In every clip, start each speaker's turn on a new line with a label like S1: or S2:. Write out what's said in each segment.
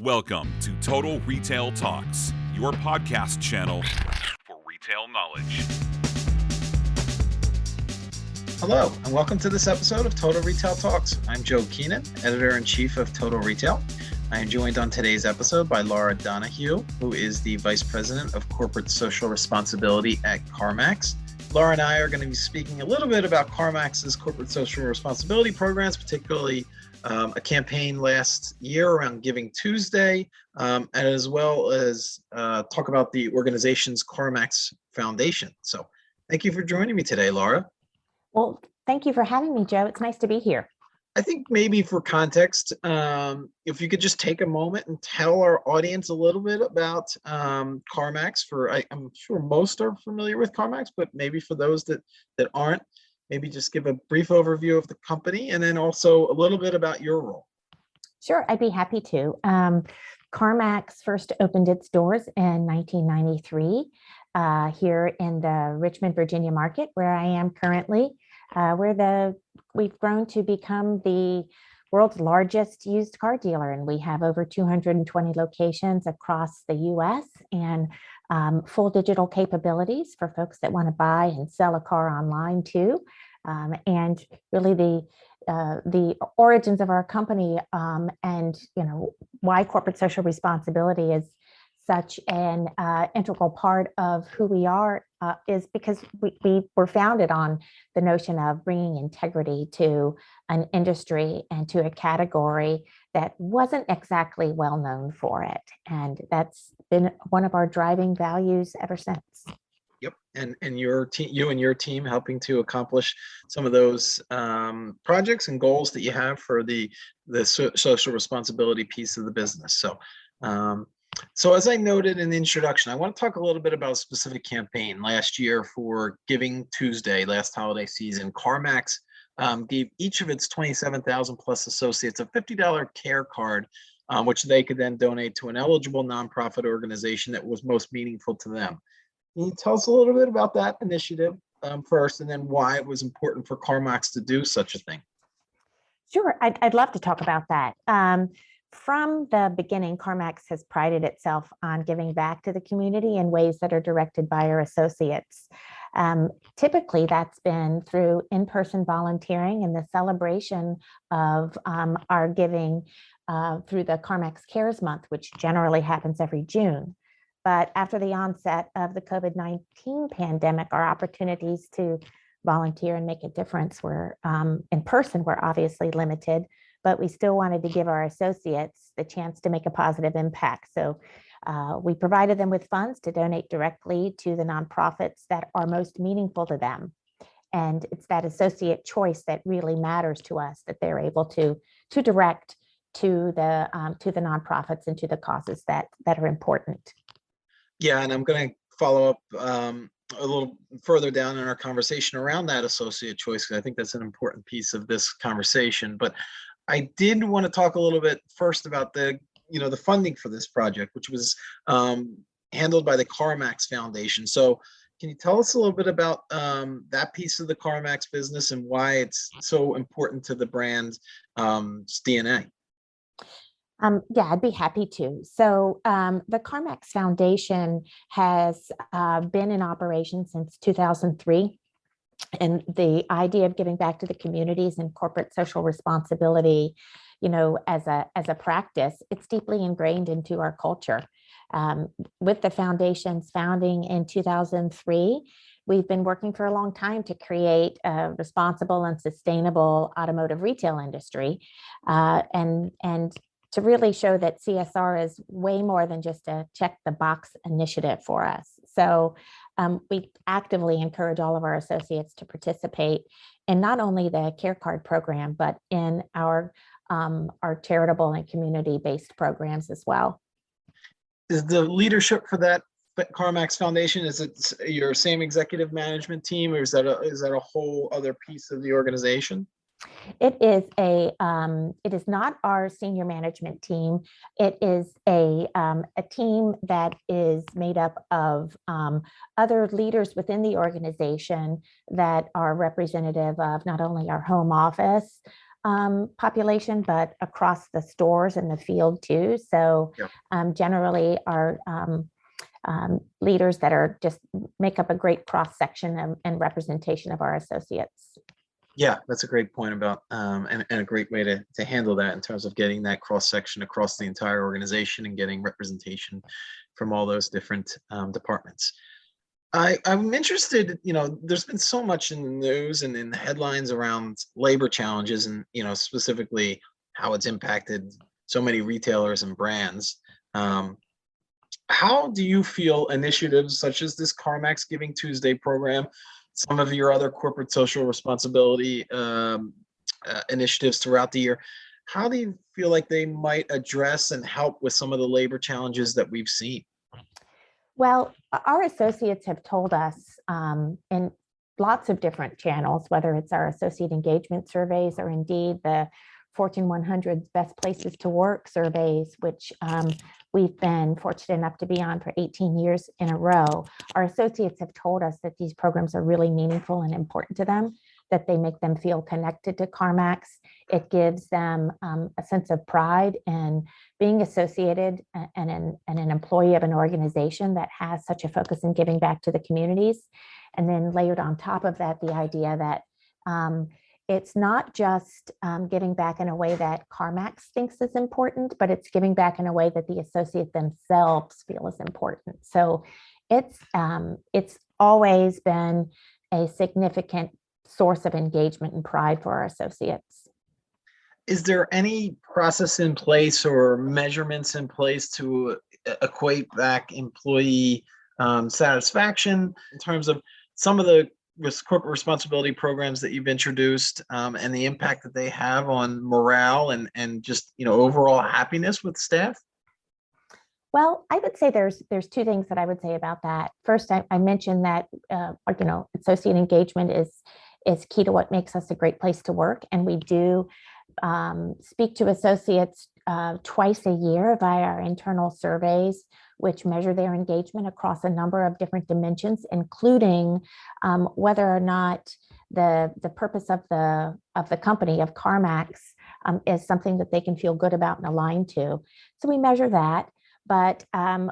S1: Welcome to Total Retail Talks, your podcast channel for retail knowledge.
S2: Hello, and welcome to this episode of Total Retail Talks. I'm Joe Keenan, Editor-in-Chief of Total Retail. I am joined on today's episode by Laura Donahue, who is the Vice President of Corporate Social Responsibility at CarMax. Laura and I are going to be speaking a little bit about CarMax's corporate social responsibility programs, particularly a campaign last year around Giving Tuesday, and as well as talk about the organization's CarMax Foundation. So thank you for joining me today, Laura.
S3: Well, thank you for having me, Joe. It's nice to be here.
S2: I think maybe for context, if you could just take a moment and tell our audience a little bit about CarMax. I'm sure most are familiar with CarMax, but maybe for those that aren't, maybe just give a brief overview of the company and then also a little bit about your role.
S3: Sure, I'd be happy to. CarMax first opened its doors in 1993 here in the Richmond, Virginia market, where I am currently. We've grown to become the world's largest used car dealer, and we have over 220 locations across the U.S. and full digital capabilities for folks that want to buy and sell a car online too. And really the origins of our company and why corporate social responsibility is such an integral part of who we are is because we were founded on the notion of bringing integrity to an industry and to a category that wasn't exactly well known for it. And that's been one of our driving values ever since.
S2: Yep, and your team, you and your team, helping to accomplish some of those projects and goals that you have for the social responsibility piece of the business. So as I noted in the introduction, I want to talk a little bit about a specific campaign last year for Giving Tuesday, last holiday season. CarMax gave each of its 27,000 plus associates a $50 care card, which they could then donate to an eligible nonprofit organization that was most meaningful to them. Can you tell us a little bit about that initiative first, and then why it was important for CarMax to do such a thing?
S3: Sure, I'd love to talk about that. From the beginning, CarMax has prided itself on giving back to the community in ways that are directed by our associates. Typically, that's been through in-person volunteering and the celebration of our giving through the CarMax Cares Month, which generally happens every June. But after the onset of the COVID-19 pandemic, our opportunities to volunteer and make a difference in person were obviously limited, but we still wanted to give our associates the chance to make a positive impact. So we provided them with funds to donate directly to the nonprofits that are most meaningful to them. And it's that associate choice that really matters to us, that they're able to direct to the nonprofits and to the causes that are important.
S2: Yeah, and I'm going to follow up a little further down in our conversation around that associate choice, because I think that's an important piece of this conversation. But I did want to talk a little bit first about the funding for this project, which was handled by the CarMax Foundation. So can you tell us a little bit about that piece of the CarMax business and why it's so important to the brand's DNA?
S3: Yeah, I'd be happy to. So the CarMax Foundation has been in operation since 2003. And the idea of giving back to the communities and corporate social responsibility, as a practice, it's deeply ingrained into our culture. With the foundation's founding in 2003, we've been working for a long time to create a responsible and sustainable automotive retail industry, and to really show that CSR is way more than just a check the box initiative for us. So we actively encourage all of our associates to participate in not only the Care Card program, but in our charitable and community-based programs as well.
S2: Is the leadership for that CarMax Foundation, is it your same executive management team, or is that a whole other piece of the organization?
S3: It is not our senior management team. It is a team that is made up of other leaders within the organization that are representative of not only our home office, population, but across the stores and the field too. So
S2: Yeah.
S3: generally our leaders that are just make up a great cross section and representation of our associates.
S2: Yeah, that's a great point about and a great way to handle that in terms of getting that cross section across the entire organization and getting representation from all those different departments. I'm interested, there's been so much in the news and in the headlines around labor challenges and, specifically how it's impacted so many retailers and brands. How do you feel initiatives such as this CarMax Giving Tuesday program, some of your other corporate social responsibility initiatives throughout the year, how do you feel like they might address and help with some of the labor challenges that we've seen?
S3: Well, our associates have told us in lots of different channels, whether it's our associate engagement surveys or indeed the Fortune 100's best places to work surveys, which we've been fortunate enough to be on for 18 years in a row. Our associates have told us that these programs are really meaningful and important to them, that they make them feel connected to CarMax. It gives them a sense of pride in being associated and an employee of an organization that has such a focus in giving back to the communities. And then layered on top of that, the idea that it's not just giving back in a way that CarMax thinks is important, but it's giving back in a way that the associate themselves feel is important. So it's always been a significant source of engagement and pride for our associates.
S2: Is there any process in place or measurements in place to equate back employee satisfaction in terms of some of the corporate responsibility programs that you've introduced and the impact that they have on morale and just overall happiness with staff?
S3: Well, I would say there's two things that I would say about that. First, I mentioned that associate engagement is key to what makes us a great place to work, and we do speak to associates twice a year via our internal surveys, which measure their engagement across a number of different dimensions, including whether or not the purpose of the company of CarMax is something that they can feel good about and aligned to. So we measure that, but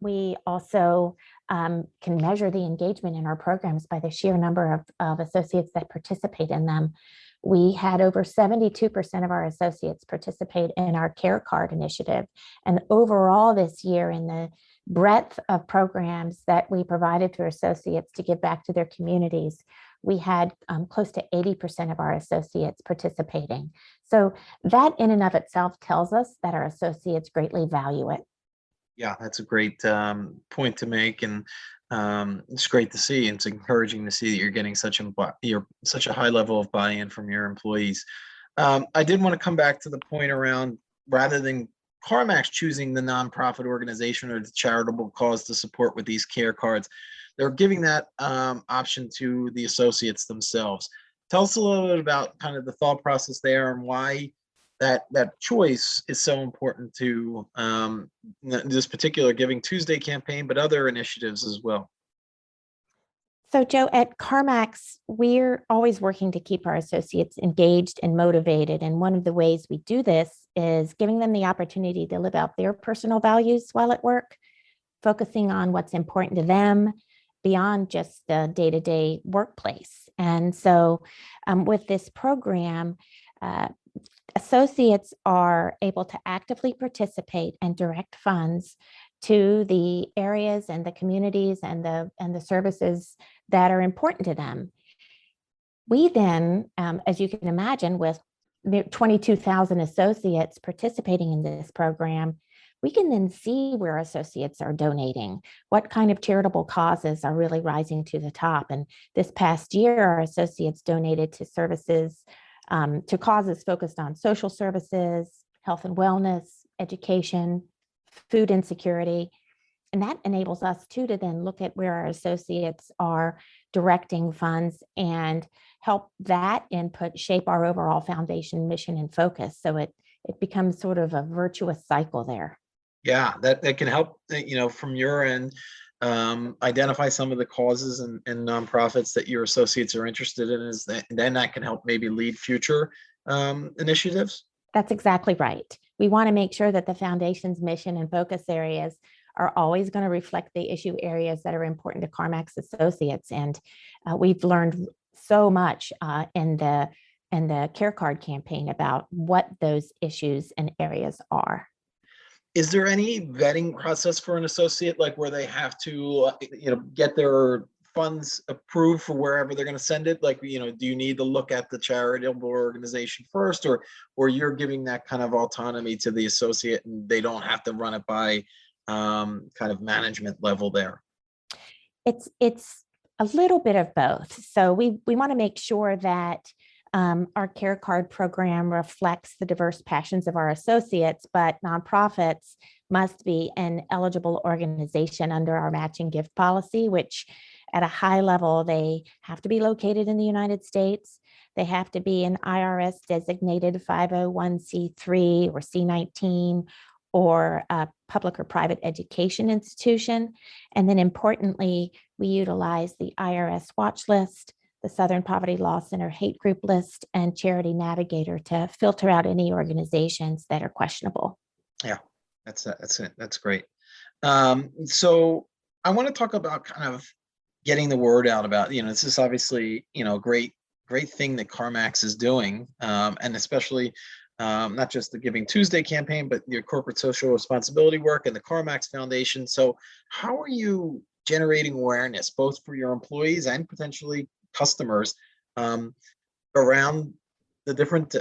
S3: we also can measure the engagement in our programs by the sheer number of associates that participate in them. We had over 72% of our associates participate in our Care Card initiative. And overall this year, in the breadth of programs that we provided to associates to give back to their communities, we had close to 80% of our associates participating. So that in and of itself tells us that our associates greatly value it.
S2: Yeah, that's a great point to make, and it's great to see. It's encouraging to see that you're getting such a high level of buy-in from your employees. I did want to come back to the point around, rather than CarMax choosing the nonprofit organization or the charitable cause to support with these care cards, they're giving that option to the associates themselves. Tell us a little bit about kind of the thought process there and why that choice is so important to this particular Giving Tuesday campaign, but other initiatives as well.
S3: So Joe, at CarMax, we're always working to keep our associates engaged and motivated. And one of the ways we do this is giving them the opportunity to live out their personal values while at work, focusing on what's important to them beyond just the day-to-day workplace. And so with this program, associates are able to actively participate and direct funds to the areas and the communities and the services that are important to them. We then, as you can imagine, with 22,000 associates participating in this program, we can then see where associates are donating, what kind of charitable causes are really rising to the top. And this past year, our associates donated to services, to causes focused on social services, health and wellness, education, food insecurity. And that enables us too to then look at where our associates are directing funds and help that input shape our overall foundation mission and focus. So it becomes sort of a virtuous cycle there.
S2: Yeah, that can help, from your end, identify some of the causes and nonprofits that your associates are interested in, and then that can help maybe lead future initiatives?
S3: That's exactly right. We want to make sure that the foundation's mission and focus areas are always going to reflect the issue areas that are important to CarMax associates. And we've learned so much in the Care Card campaign about what those issues and areas are.
S2: Is there any vetting process for an associate, like where they have to, get their funds approved for wherever they're going to send it? Like, do you need to look at the charitable organization first, or you're giving that kind of autonomy to the associate and they don't have to run it by kind of management level there?
S3: It's a little bit of both. So we want to make sure that our Care Card program reflects the diverse passions of our associates, but nonprofits must be an eligible organization under our matching gift policy, which at a high level, they have to be located in the United States. They have to be an IRS designated 501c3 or C19 or a public or private education institution. And then importantly, we utilize the IRS watch list, the Southern Poverty Law Center hate group list, and Charity Navigator to filter out any organizations that are questionable.
S2: Yeah, that's great. So I want to talk about kind of getting the word out about, this is obviously, great thing that CarMax is doing, and especially not just the Giving Tuesday campaign, but your corporate social responsibility work and the CarMax Foundation. So how are you generating awareness both for your employees and potentially customers around the different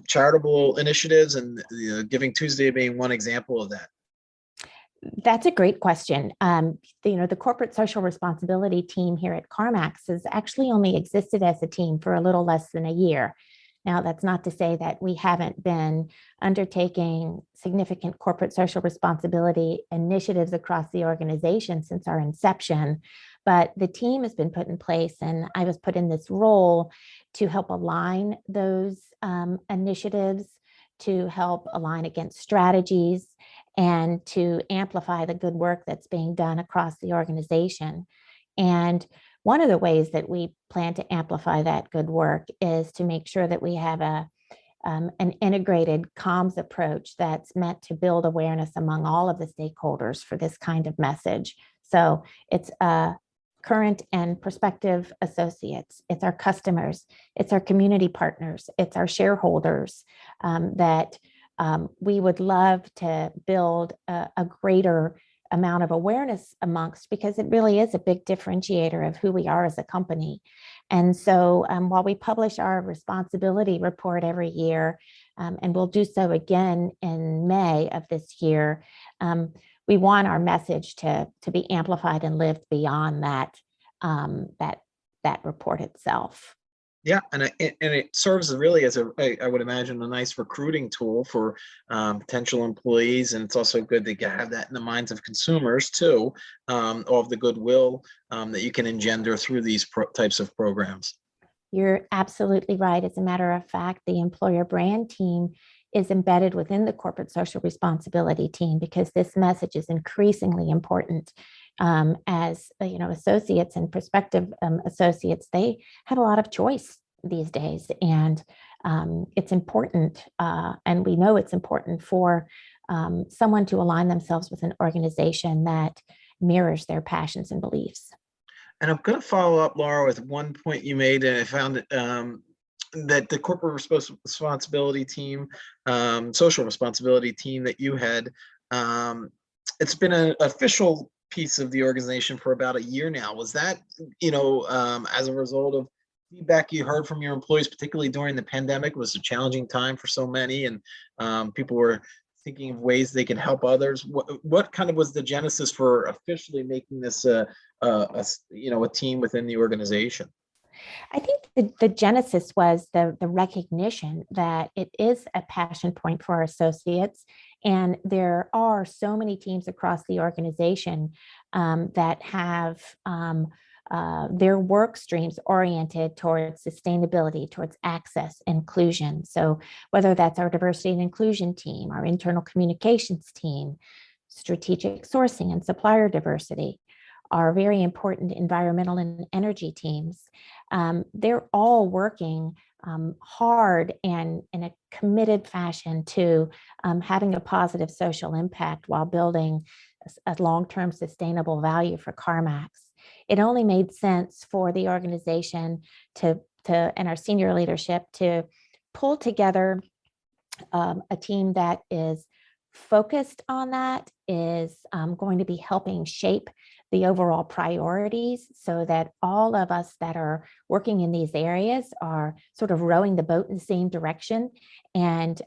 S2: charitable initiatives, and Giving Tuesday being one example of that?
S3: That's a great question. The corporate social responsibility team here at CarMax has actually only existed as a team for a little less than a year. Now, that's not to say that we haven't been undertaking significant corporate social responsibility initiatives across the organization since our inception, but the team has been put in place, and I was put in this role to help align those initiatives, to help align against strategies, and to amplify the good work that's being done across the organization. And one of the ways that we plan to amplify that good work is to make sure that we have an integrated comms approach that's meant to build awareness among all of the stakeholders for this kind of message. So it's current and prospective associates, it's our customers, it's our community partners, it's our shareholders that we would love to build a greater amount of awareness amongst, because it really is a big differentiator of who we are as a company. And so while we publish our responsibility report every year, and we'll do so again in May of this year, we want our message to be amplified and lived beyond that report itself.
S2: Yeah, and it serves really as I would imagine, a nice recruiting tool for potential employees, and it's also good to have that in the minds of consumers too, all of the goodwill that you can engender through these types of programs.
S3: You're absolutely right. As a matter of fact, the employer brand team is embedded within the corporate social responsibility team, because this message is increasingly important. As associates and prospective associates, they have a lot of choice these days, and it's important, and we know it's important for someone to align themselves with an organization that mirrors their passions and beliefs.
S2: And I'm going to follow up, Laura, with one point you made, and I found that the corporate responsibility team, social responsibility team that you had, it's been an official piece of the organization for about a year now. Was that, as a result of feedback you heard from your employees, particularly during the pandemic? It was a challenging time for so many, and people were thinking of ways they could help others. What kind of was the genesis for officially making this a team within the organization?
S3: I think the genesis was the recognition that it is a passion point for our associates. And there are so many teams across the organization that have their work streams oriented towards sustainability, towards access, inclusion. So whether that's our diversity and inclusion team, our internal communications team, strategic sourcing and supplier diversity, our very important environmental and energy teams, they're all working hard and in a committed fashion to having a positive social impact while building a long-term sustainable value for CarMax. It only made sense for the organization to and our senior leadership to pull together a team that is focused on that, is going to be helping shape the overall priorities so that all of us that are working in these areas are sort of rowing the boat in the same direction. And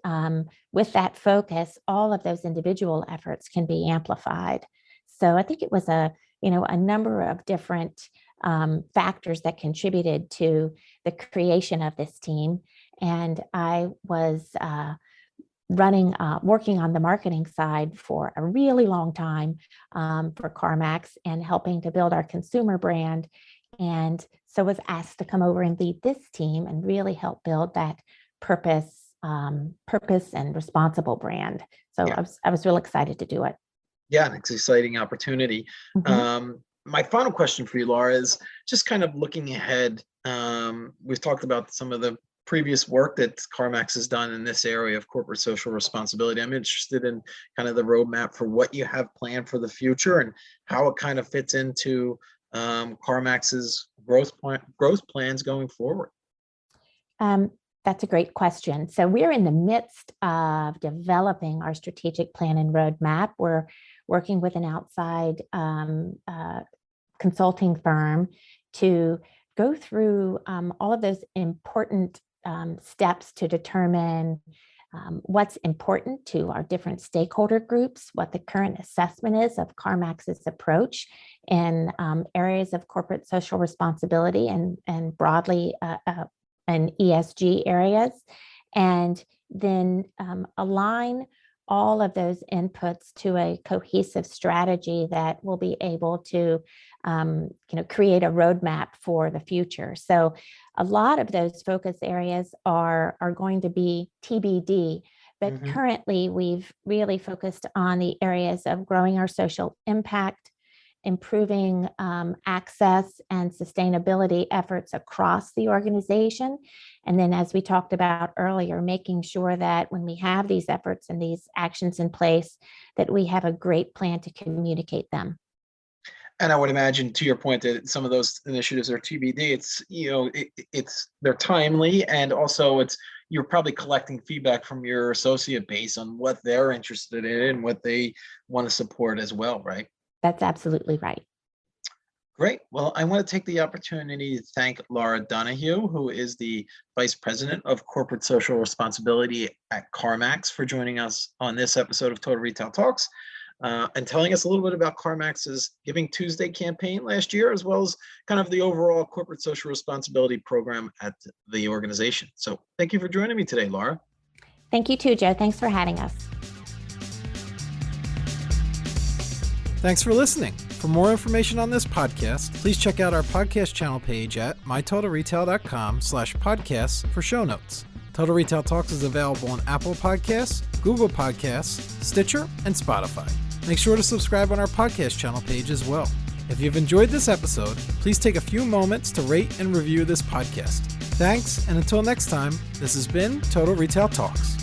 S3: with that focus, all of those individual efforts can be amplified. So I think it was a number of different factors that contributed to the creation of this team. And I was working on the marketing side for a really long time for CarMax and helping to build our consumer brand. And so was asked to come over and lead this team and really help build that purpose and responsible brand. So
S2: Yeah.
S3: I was real excited to do it.
S2: Yeah, it's an exciting opportunity.
S3: Mm-hmm.
S2: My final question for you, Laura, is just kind of looking ahead. We've talked about some of the previous work that CarMax has done in this area of corporate social responsibility. I'm interested in kind of the roadmap for what you have planned for the future and how it kind of fits into CarMax's growth plans going forward.
S3: That's a great question. So we're in the midst of developing our strategic plan and roadmap. We're working with an outside consulting firm to go through all of those important steps to determine what's important to our different stakeholder groups, what the current assessment is of CarMax's approach in areas of corporate social responsibility and broadly and ESG areas, and then align all of those inputs to a cohesive strategy that will be able to create a roadmap for the future. So a lot of those focus areas are going to be TBD, but
S2: Mhm.
S3: currently we've really focused on the areas of growing our social impact, improving access and sustainability efforts across the organization. And then, as we talked about earlier, making sure that when we have these efforts and these actions in place, that we have a great plan to communicate them.
S2: And I would imagine, to your point, that some of those initiatives are TBD. They're timely, and also you're probably collecting feedback from your associate base on what they're interested in and what they want to support as well, right?
S3: That's absolutely right.
S2: Great. Well, I want to take the opportunity to thank Laura Donahue, who is the Vice President of Corporate Social Responsibility at CarMax, for joining us on this episode of Total Retail Talks and telling us a little bit about CarMax's Giving Tuesday campaign last year, as well as kind of the overall corporate social responsibility program at the organization. So thank you for joining me today, Laura.
S3: Thank you too, Joe. Thanks for having us.
S4: Thanks for listening. For more information on this podcast, please check out our podcast channel page at mytotalretail.com/podcasts for show notes. Total Retail Talks is available on Apple Podcasts, Google Podcasts, Stitcher, and Spotify. Make sure to subscribe on our podcast channel page as well. If you've enjoyed this episode, please take a few moments to rate and review this podcast. Thanks, and until next time, this has been Total Retail Talks.